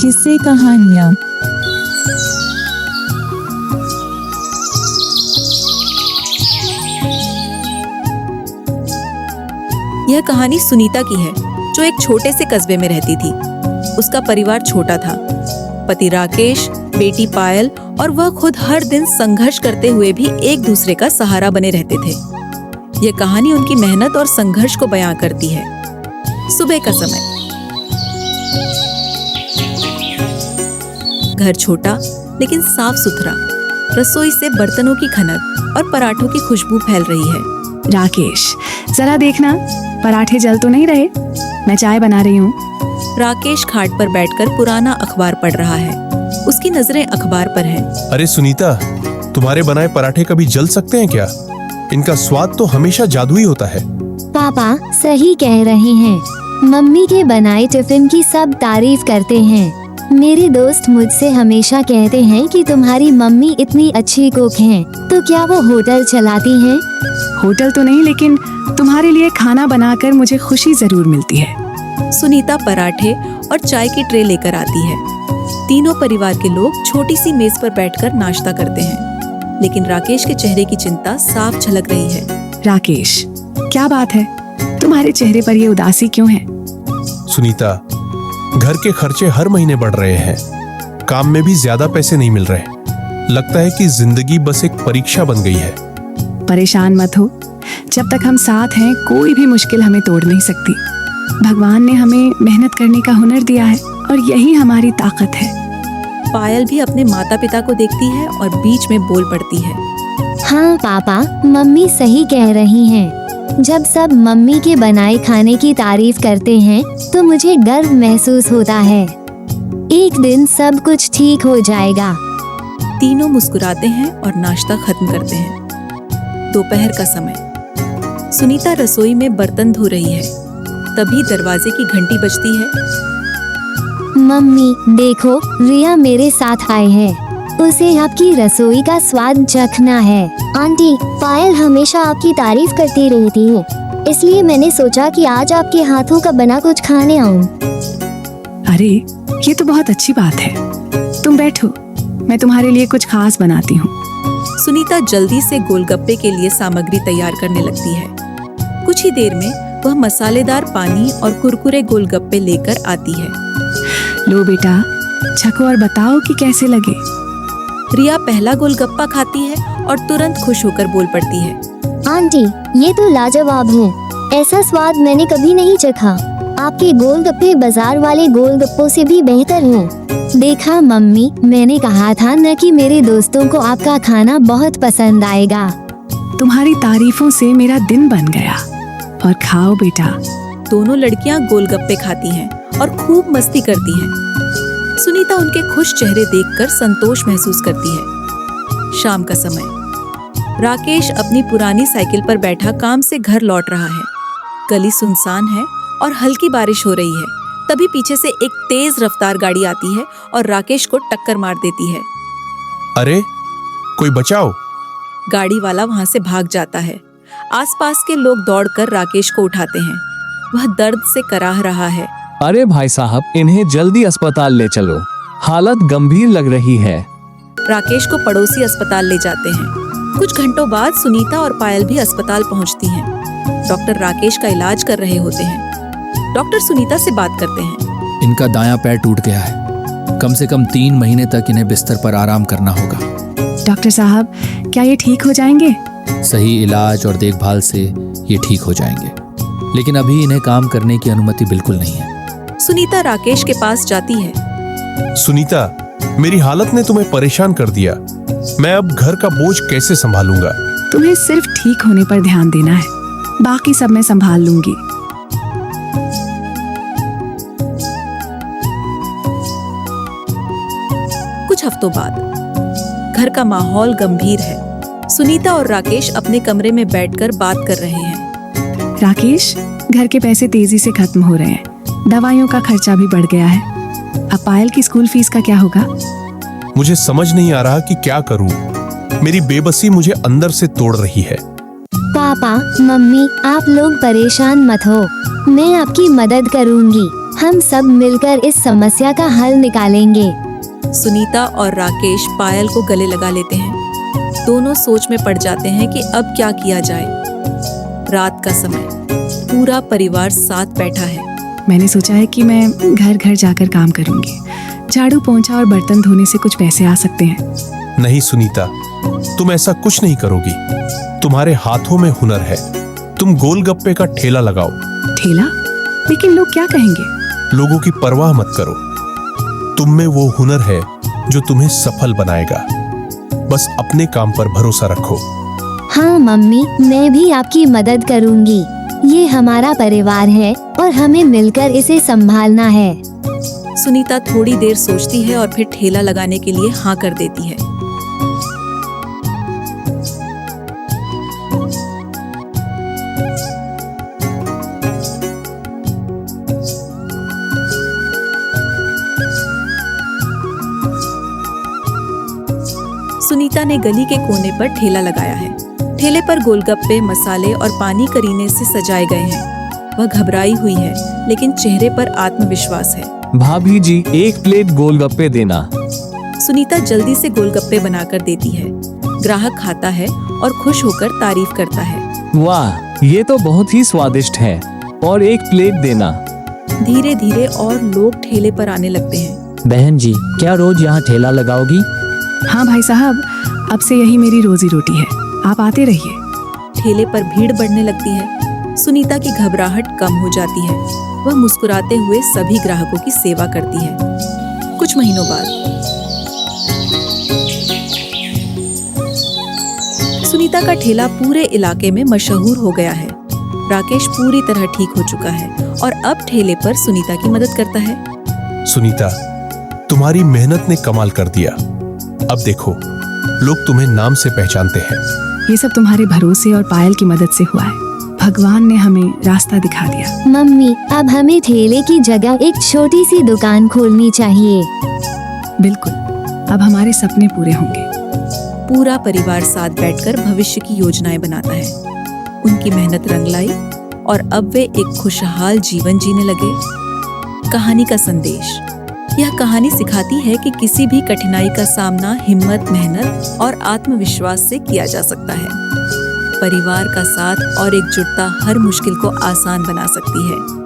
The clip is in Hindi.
किस्से कहानियाँ। यह कहानी सुनीता की है, जो एक छोटे से कस्बे में रहती थी। उसका परिवार छोटा था। पति राकेश, बेटी पायल और वह खुद हर दिन संघर्ष करते हुए भी एक दूसरे का सहारा बने रहते थे। यह कहानी उनकी मेहनत और संघर्ष को बयां करती है। सुबह का समय, घर छोटा लेकिन साफ सुथरा। रसोई से बर्तनों की खनक और पराठों की खुशबू फैल रही है। राकेश, जरा देखना, पराठे जल तो नहीं रहे? मैं चाय बना रही हूँ। राकेश खाट पर बैठकर पुराना अखबार पढ़ रहा है। उसकी नजरें अखबार पर हैं। अरे सुनीता, तुम्हारे बनाए पराठे कभी जल सकते हैं क्या? इनका स्वाद तो हमेशा जादुई होता है। पापा सही कह रहे हैं। मम्मी के बनाए टिफिन की सब तारीफ करते हैं। मेरे दोस्त मुझसे हमेशा कहते हैं कि तुम्हारी मम्मी इतनी अच्छी कुक हैं, तो क्या वो होटल चलाती हैं? होटल तो नहीं, लेकिन तुम्हारे लिए खाना बनाकर मुझे खुशी जरूर मिलती है। सुनीता पराठे और चाय की ट्रे लेकर आती है। तीनों परिवार के लोग छोटी सी मेज पर बैठकर नाश्ता करते हैं, लेकिन राकेश के चेहरे की चिंता साफ झलक रही है। राकेश, क्या बात है? तुम्हारे चेहरे पर ये उदासी क्यों है? सुनीता, घर के खर्चे हर महीने बढ़ रहे हैं। काम में भी ज्यादा पैसे नहीं मिल रहे। लगता है कि जिंदगी बस एक परीक्षा बन गई है। परेशान मत हो। जब तक हम साथ हैं, कोई भी मुश्किल हमें तोड़ नहीं सकती। भगवान ने हमें मेहनत करने का हुनर दिया है और यही हमारी ताकत है। पायल भी अपने माता पिता को देखती है और बीच में बोल पड़ती है। हाँ पापा, मम्मी सही कह रही हैं। जब सब मम्मी के बनाए खाने की तारीफ करते हैं तो मुझे गर्व महसूस होता है। एक दिन सब कुछ ठीक हो जाएगा। तीनों मुस्कुराते हैं और नाश्ता खत्म करते हैं। दोपहर का समय, सुनीता रसोई में बर्तन धो रही है। तभी दरवाजे की घंटी बजती है। मम्मी देखो, रिया मेरे साथ आए हैं। उसे आपकी रसोई का स्वाद चखना है। आंटी, पायल हमेशा आपकी तारीफ करती रहती है, इसलिए मैंने सोचा कि आज आपके हाथों का बना कुछ खाने आऊं। अरे, ये तो बहुत अच्छी बात है। तुम बैठो, मैं तुम्हारे लिए कुछ खास बनाती हूँ। सुनीता जल्दी से गोलगप्पे के लिए सामग्री तैयार करने लगती है। कुछ ही देर में वह मसालेदार पानी और कुरकुरे गोलगप्पे लेकर आती है। लो बेटा, छको और बताओ कि कैसे लगे। रिया पहला गोलगप्पा खाती है और तुरंत खुश होकर बोल पड़ती है। आंटी, ये तो लाजवाब है। ऐसा स्वाद मैंने कभी नहीं चखा। आपके गोलगप्पे बाजार वाले गोलगप्पों से भी बेहतर हैं। देखा मम्मी, मैंने कहा था न कि मेरे दोस्तों को आपका खाना बहुत पसंद आएगा। तुम्हारी तारीफों से मेरा दिन बन गया। और खाओ बेटा। दोनों लड़कियां गोलगप्पे खाती हैं और खूब मस्ती करती हैं। सुनीता उनके खुश चेहरे देखकर संतोष महसूस करती है। शाम का समय, राकेश अपनी पुरानी साइकिल पर बैठा काम से घर लौट रहा है। गली सुनसान है और हल्की बारिश हो रही है। तभी पीछे से एक तेज रफ्तार गाड़ी आती है और राकेश को टक्कर मार देती है। अरे, कोई बचाओ! गाड़ी वाला वहां से भाग जाता है। आसपास के लोग दौड़कर राकेश को उठाते हैं। वह दर्द से कराह रहा है। अरे भाई साहब, इन्हें जल्दी अस्पताल ले चलो, हालत गंभीर लग रही है। राकेश को पड़ोसी अस्पताल ले जाते हैं। कुछ घंटों बाद सुनीता और पायल भी अस्पताल पहुंचती हैं। डॉक्टर राकेश का इलाज कर रहे होते हैं। डॉक्टर सुनीता से बात करते हैं। इनका दायां पैर टूट गया है। कम से कम 3 महीने तक इन्हें बिस्तर पर आराम करना होगा। डॉक्टर साहब, क्या ये ठीक हो जाएंगे? सही इलाज और देखभाल से ये ठीक हो जाएंगे, लेकिन अभी इन्हें काम करने की अनुमति बिल्कुल नहीं है। सुनीता राकेश के पास जाती है। सुनीता, मेरी हालत ने तुम्हें परेशान कर दिया। मैं अब घर का बोझ कैसे संभालूंगा? तुम्हें सिर्फ ठीक होने पर ध्यान देना है, बाकी सब मैं संभाल लूंगी। कुछ हफ्तों बाद घर का माहौल गंभीर है। सुनीता और राकेश अपने कमरे में बैठकर बात कर रहे हैं। राकेश, घर के पैसे तेजी से खत्म हो रहे हैं। दवाइयों का खर्चा भी बढ़ गया है। अब पायल की स्कूल फीस का क्या होगा? मुझे समझ नहीं आ रहा कि क्या करूं। मेरी बेबसी मुझे अंदर से तोड़ रही है। पापा, मम्मी, आप लोग परेशान मत हो। मैं आपकी मदद करूंगी। हम सब मिलकर इस समस्या का हल निकालेंगे। सुनीता और राकेश पायल को गले लगा लेते हैं। दोनों सोच में पड़ जाते हैं कि अब क्या किया जाए। रात का समय, पूरा परिवार साथ बैठा है। मैंने सोचा है कि मैं घर घर जाकर काम करूंगी। झाड़ू पोंछा और बर्तन धोने से कुछ पैसे आ सकते हैं। नहीं सुनीता, तुम ऐसा कुछ नहीं करोगी। तुम्हारे हाथों में हुनर है। तुम गोलगप्पे का ठेला लगाओ। ठेला? लेकिन लोग क्या कहेंगे? लोगों की परवाह मत करो। तुम में वो हुनर है जो तुम्हें सफल बनाएगा। बस अपने काम पर भरोसा रखो। हाँ मम्मी, मैं भी आपकी मदद करूंगी। ये हमारा परिवार है और हमें मिलकर इसे संभालना है। सुनीता थोड़ी देर सोचती है और फिर ठेला लगाने के लिए हाँ कर देती है। सुनीता ने गली के कोने पर ठेला लगाया है। ठेले पर गोलगप्पे, मसाले और पानी करीने से सजाए गए हैं। वह घबराई हुई है, लेकिन चेहरे पर आत्मविश्वास है। भाभी जी, 1 प्लेट गोलगप्पे देना। सुनीता जल्दी से गोलगप्पे बनाकर देती है। ग्राहक खाता है और खुश होकर तारीफ करता है। वाह, ये तो बहुत ही स्वादिष्ट है। और 1 प्लेट देना। धीरे धीरे और लोग ठेले पर आने लगते हैं। बहन जी, क्या रोज यहाँ ठेला लगाओगी? हाँ भाई साहब, अब से यही मेरी रोजी रोटी है। आप आते रहिए। ठेले पर भीड़ बढ़ने लगती है। सुनीता की घबराहट कम हो जाती है। वह मुस्कुराते हुए सभी ग्राहकों की सेवा करती है। कुछ महीनों बाद सुनीता का ठेला पूरे इलाके में मशहूर हो गया है। राकेश पूरी तरह ठीक हो चुका है और अब ठेले पर सुनीता की मदद करता है। सुनीता, तुम्हारी मेहनत ने कमाल कर दिया। अब देखो, लोग तुम्हें नाम से पहचानते हैं। ये सब तुम्हारे भरोसे और पायल की मदद से हुआ है। भगवान ने हमें रास्ता दिखा दिया। मम्मी, अब हमें ठेले की जगह एक छोटी सी दुकान खोलनी चाहिए। बिल्कुल, अब हमारे सपने पूरे होंगे। पूरा परिवार साथ बैठकर भविष्य की योजनाएं बनाता है। उनकी मेहनत रंग लाई और अब वे एक खुशहाल जीवन जीने लगे। कहानी का संदेश, यह कहानी सिखाती है कि किसी भी कठिनाई का सामना हिम्मत, मेहनत और आत्मविश्वास से किया जा सकता है। परिवार का साथ और एकजुटता हर मुश्किल को आसान बना सकती है।